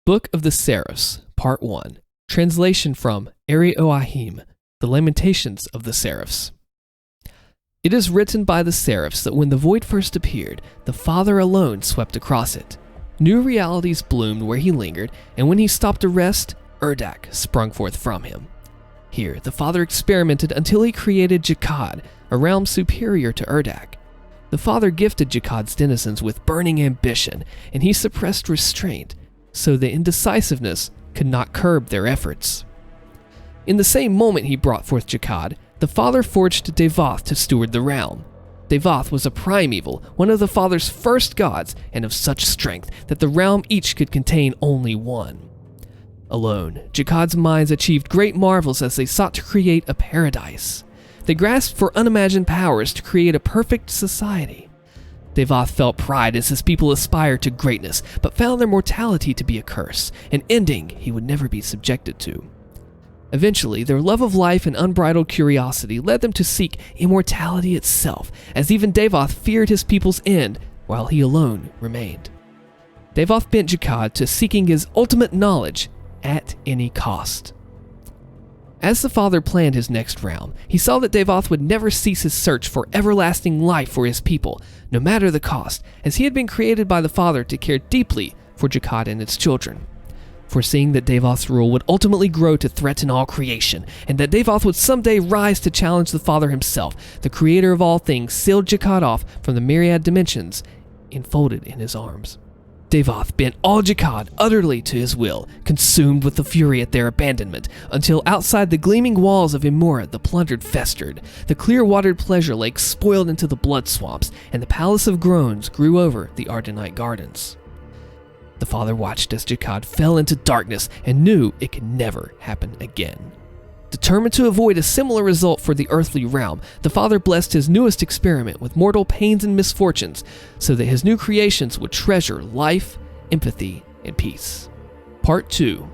Book of the Seraphs, Part 1. Translation from Arioahim, The Lamentations of the Seraphs. It is written by the Seraphs that when the void first appeared, the Father alone swept across it. New realities bloomed where he lingered, and when he stopped to rest, Urdak sprung forth from him. Here, the Father experimented until he created Jakad, a realm superior to Urdak. The Father gifted Jakad's denizens with burning ambition, and he suppressed restraint, so the indecisiveness could not curb their efforts. In the same moment he brought forth Jakad, the Father forged Devoth to steward the realm. Devoth was a primeval, one of the Father's first gods, and of such strength that the realm each could contain only one. Alone, Jakad's minds achieved great marvels as they sought to create a paradise. They grasped for unimagined powers to create a perfect society. Devoth felt pride as his people aspired to greatness, but found their mortality to be a curse, an ending he would never be subjected to. Eventually, their love of life and unbridled curiosity led them to seek immortality itself, as even Devoth feared his people's end, while he alone remained. Devoth bent Jakad to seeking his ultimate knowledge at any cost. As the Father planned his next realm, he saw that Devoth would never cease his search for everlasting life for his people, no matter the cost, as he had been created by the Father to care deeply for Jakad and its children. Foreseeing that Devoth's rule would ultimately grow to threaten all creation, and that Devoth would someday rise to challenge the Father himself, the creator of all things sealed Jakad off from the myriad dimensions, enfolded in his arms. Devoth bent all Jakad utterly to his will, consumed with the fury at their abandonment, until outside the gleaming walls of Imura the plundered festered, the clear-watered pleasure lakes spoiled into the blood swamps, and the palace of groans grew over the Ardenite gardens. The Father watched as Jakad fell into darkness and knew it could never happen again. Determined to avoid a similar result for the earthly realm, the Father blessed his newest experiment with mortal pains and misfortunes, so that his new creations would treasure life, empathy, and peace. Part 2.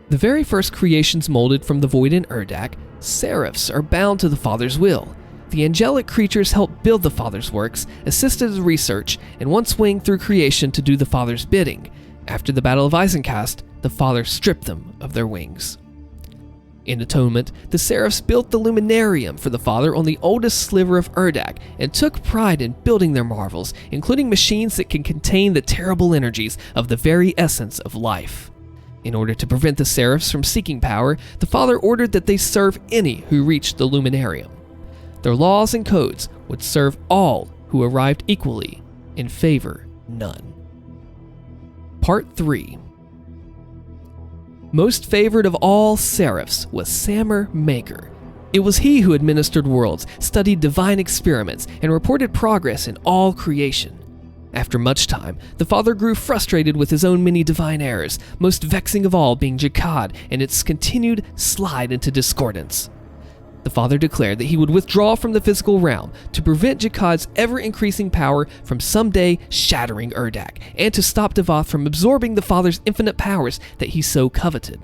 The very first creations molded from the void in Urdak, Seraphs, are bound to the Father's will. The angelic creatures helped build the Father's works, assisted in research, and once winged through creation to do the Father's bidding. After the Battle of Isenkast, the Father stripped them of their wings. In atonement, the Seraphs built the Luminarium for the Father on the oldest sliver of Urdak and took pride in building their marvels, including machines that can contain the terrible energies of the very essence of life. In order to prevent the Seraphs from seeking power, the Father ordered that they serve any who reached the Luminarium. Their laws and codes would serve all who arrived equally and favor none. Part 3. Most favored of all Seraphs was Samur Maker. It was he who administered worlds, studied divine experiments, and reported progress in all creation. After much time, the Father grew frustrated with his own many divine errors, most vexing of all being Jakad and its continued slide into discordance. The Father declared that he would withdraw from the physical realm to prevent Jakad's ever-increasing power from someday shattering Urdak, and to stop Devoth from absorbing the Father's infinite powers that he so coveted.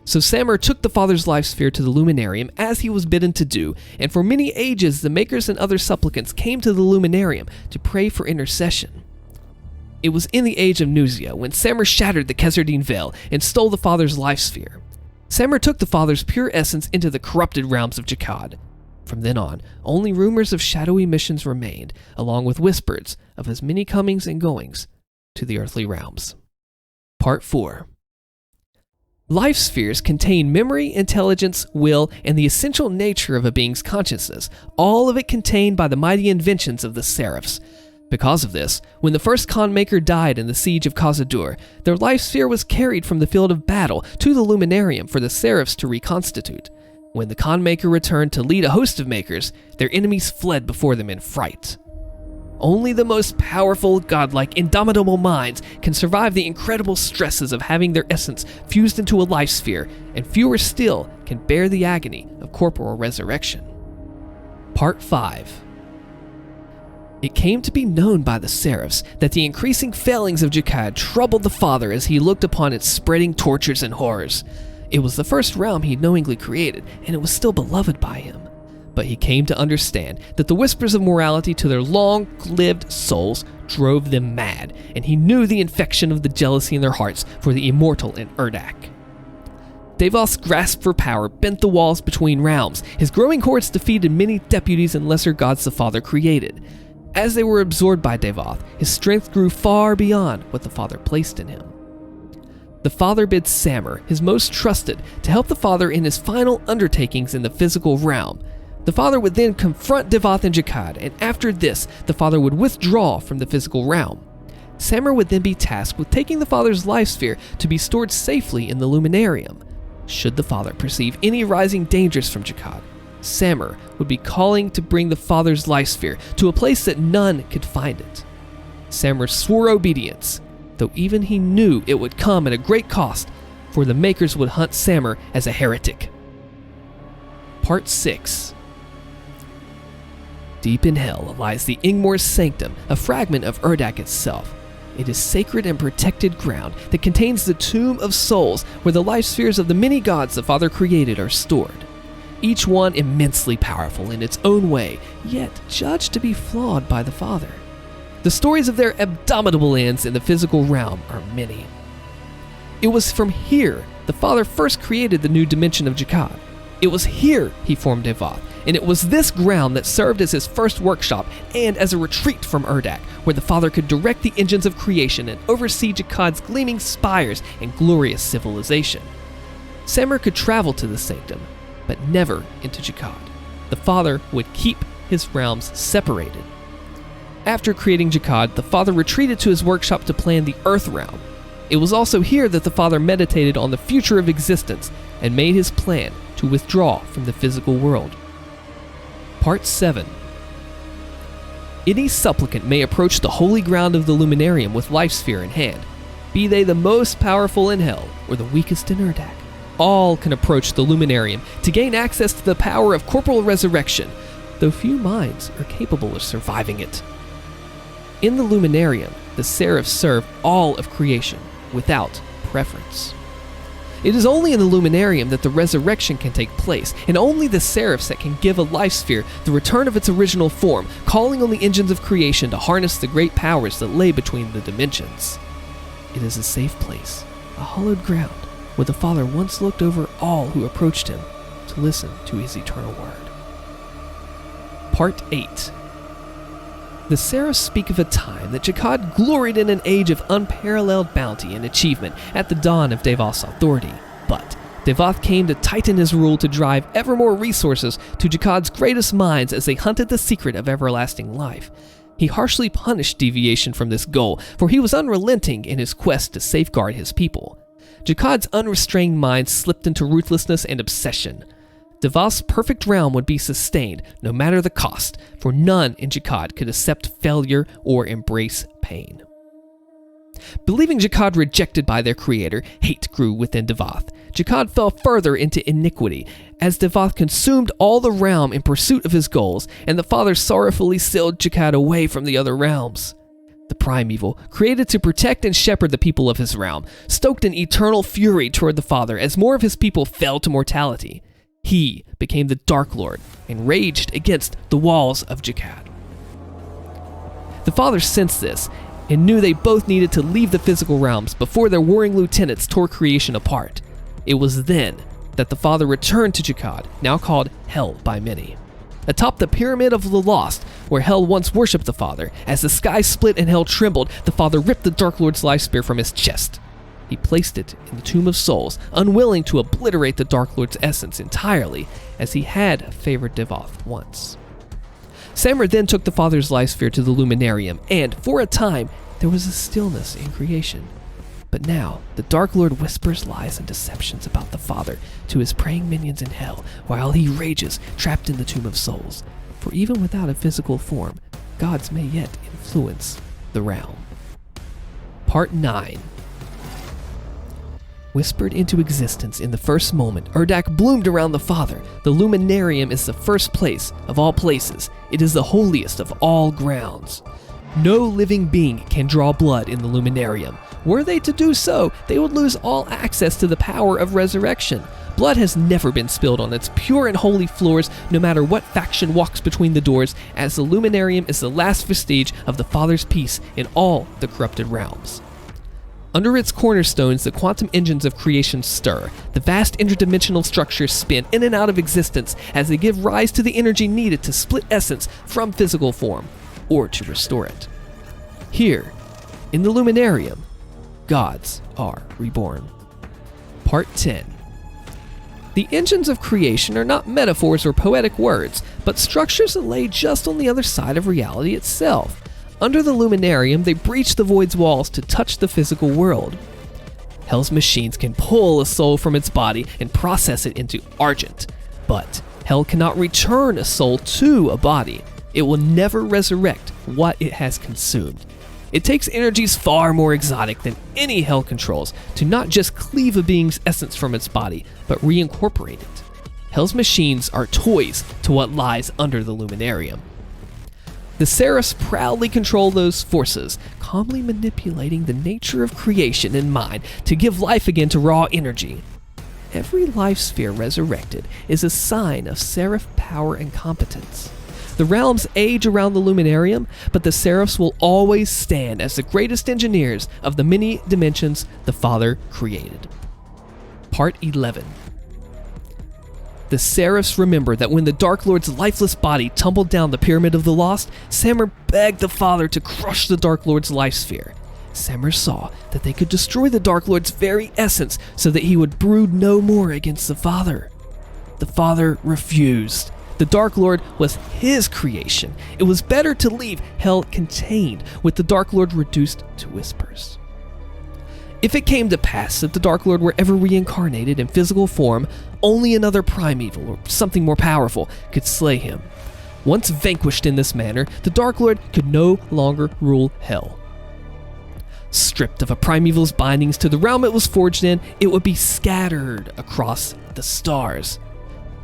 So Samur took the Father's life sphere to the Luminarium as he was bidden to do, and for many ages the Makers and other supplicants came to the Luminarium to pray for intercession. It was in the age of Nuzia when Samur shattered the Khazardine Veil and stole the Father's life sphere. Samur took the Father's pure essence into the corrupted realms of Jakad. From then on, only rumors of shadowy missions remained, along with whispers of his many comings and goings to the earthly realms. Part 4. Life spheres contain memory, intelligence, will, and the essential nature of a being's consciousness, all of it contained by the mighty inventions of the Seraphs. Because of this, when the first Khan Maker died in the siege of Khazad-dûr, their life sphere was carried from the field of battle to the Luminarium for the Seraphs to reconstitute. When the Khan Maker returned to lead a host of Makers, their enemies fled before them in fright. Only the most powerful, godlike, indomitable minds can survive the incredible stresses of having their essence fused into a life sphere, and fewer still can bear the agony of corporal resurrection. Part 5. It came to be known by the Seraphs that the increasing failings of Jakad troubled the Father as he looked upon its spreading tortures and horrors. It was the first realm he knowingly created, and it was still beloved by him. But he came to understand that the whispers of morality to their long-lived souls drove them mad, and he knew the infection of the jealousy in their hearts for the immortal in Urdak. Devoth's grasp for power bent the walls between realms. His growing hordes defeated many deputies and lesser gods the Father created. As they were absorbed by Devoth, his strength grew far beyond what the Father placed in him. The Father bid Samur, his most trusted, to help the Father in his final undertakings in the physical realm. The Father would then confront Devoth and Jakad, and after this, the Father would withdraw from the physical realm. Samur would then be tasked with taking the Father's life sphere to be stored safely in the Luminarium. Should the Father perceive any rising dangers from Jakad, Samur would be calling to bring the Father's life sphere to a place that none could find it. Samur swore obedience, though even he knew it would come at a great cost, for the Makers would hunt Samur as a heretic. Part 6. Deep in hell lies the Ingmor's Sanctum, a fragment of Urdak itself. It is sacred and protected ground that contains the Tomb of Souls, where the life spheres of the many gods the Father created are stored. Each one immensely powerful in its own way, yet judged to be flawed by the Father. The stories of their abominable ends in the physical realm are many. It was from here the Father first created the new dimension of Jakad. It was here he formed Devoth, and it was this ground that served as his first workshop and as a retreat from Urdak, where the Father could direct the engines of creation and oversee Jakad's gleaming spires and glorious civilization. Samur could travel to the sanctum, but never into Jakad. The Father would keep his realms separated. After creating Jakad, the Father retreated to his workshop to plan the Earth realm. It was also here that the Father meditated on the future of existence and made his plan to withdraw from the physical world. Part 7. Any supplicant may approach the holy ground of the Luminarium with life sphere in hand, be they the most powerful in hell or the weakest in Urdak. All can approach the Luminarium to gain access to the power of corporal resurrection, though few minds are capable of surviving it. In the Luminarium, the Seraphs serve all of creation without preference. It is only in the Luminarium that the resurrection can take place, and only the Seraphs that can give a life sphere the return of its original form, calling on the engines of creation to harness the great powers that lay between the dimensions. It is a safe place, a hallowed ground, where the Father once looked over all who approached him to listen to his eternal word. Part 8. The Seraphs speak of a time that Jakad gloried in an age of unparalleled bounty and achievement at the dawn of Devoth's authority. But Devoth came to tighten his rule to drive ever more resources to Jakad's greatest minds as they hunted the secret of everlasting life. He harshly punished deviation from this goal, for he was unrelenting in his quest to safeguard his people. Jakad's unrestrained mind slipped into ruthlessness and obsession. Devoth's perfect realm would be sustained, no matter the cost, for none in Jakad could accept failure or embrace pain. Believing Jakad rejected by their creator, hate grew within Devoth. Jakad fell further into iniquity, as Devoth consumed all the realm in pursuit of his goals, and the Father sorrowfully sealed Jakad away from the other realms. The primeval, created to protect and shepherd the people of his realm, stoked an eternal fury toward the Father as more of his people fell to mortality. He became the Dark Lord and raged against the walls of Jakad. The Father sensed this and knew they both needed to leave the physical realms before their warring lieutenants tore creation apart. It was then that the Father returned to Jakad, now called Hell by many. Atop the Pyramid of the Lost, where Hell once worshipped the Father, as the sky split and Hell trembled, the Father ripped the Dark Lord's life spear from his chest. He placed it in the Tomb of Souls, unwilling to obliterate the Dark Lord's essence entirely, as he had favored Devoth once. Samur then took the Father's life sphere to the Luminarium, and, for a time, there was a stillness in creation. But now, the Dark Lord whispers lies and deceptions about the Father to his praying minions in Hell, while he rages, trapped in the Tomb of Souls. For even without a physical form, gods may yet influence the realm. Part 9. Whispered into existence in the first moment, Urdak bloomed around the Father. The Luminarium is the first place of all places. It is the holiest of all grounds. No living being can draw blood in the Luminarium. Were they to do so, they would lose all access to the power of resurrection. Blood has never been spilled on its pure and holy floors, no matter what faction walks between the doors, as the Luminarium is the last vestige of the Father's peace in all the corrupted realms. Under its cornerstones, the quantum engines of creation stir. The vast interdimensional structures spin in and out of existence as they give rise to the energy needed to split essence from physical form, or to restore it. Here, in the Luminarium, gods are reborn. Part 10. The engines of creation are not metaphors or poetic words, but structures that lay just on the other side of reality itself. Under the Luminarium, they breach the void's walls to touch the physical world. Hell's machines can pull a soul from its body and process it into argent, but Hell cannot return a soul to a body. It will never resurrect what it has consumed. It takes energies far more exotic than any Hell controls to not just cleave a being's essence from its body, but reincorporate it. Hell's machines are toys to what lies under the Luminarium. The Seraphs proudly control those forces, calmly manipulating the nature of creation in mind to give life again to raw energy. Every life sphere resurrected is a sign of Seraph power and competence. The realms age around the Luminarium, but the Seraphs will always stand as the greatest engineers of the many dimensions the Father created. Part 11. The Seraphs remember that when the Dark Lord's lifeless body tumbled down the Pyramid of the Lost, Samur begged the Father to crush the Dark Lord's life sphere. Samur saw that they could destroy the Dark Lord's very essence so that he would brood no more against the Father. The Father refused. The Dark Lord was his creation. It was better to leave Hell contained, with the Dark Lord reduced to whispers. If it came to pass that the Dark Lord were ever reincarnated in physical form, only another primeval or something more powerful could slay him. Once vanquished in this manner, the Dark Lord could no longer rule Hell. Stripped of a primeval's bindings to the realm it was forged in, it would be scattered across the stars.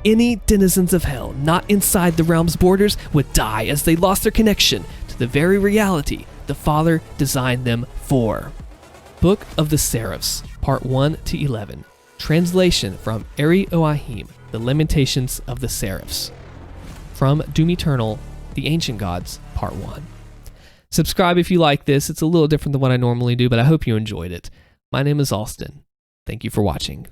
Any denizens of Hell not inside the realm's borders would die as they lost their connection to the very reality the Father designed them for. Book of the Seraphs, Part 1 to 11. Translation from Eri Oahim, The Lamentations of the Seraphs. From Doom Eternal, The Ancient Gods, Part 1. Subscribe if you like this. It's a little different than what I normally do, but I hope you enjoyed it. My name is Allstin. Thank you for watching.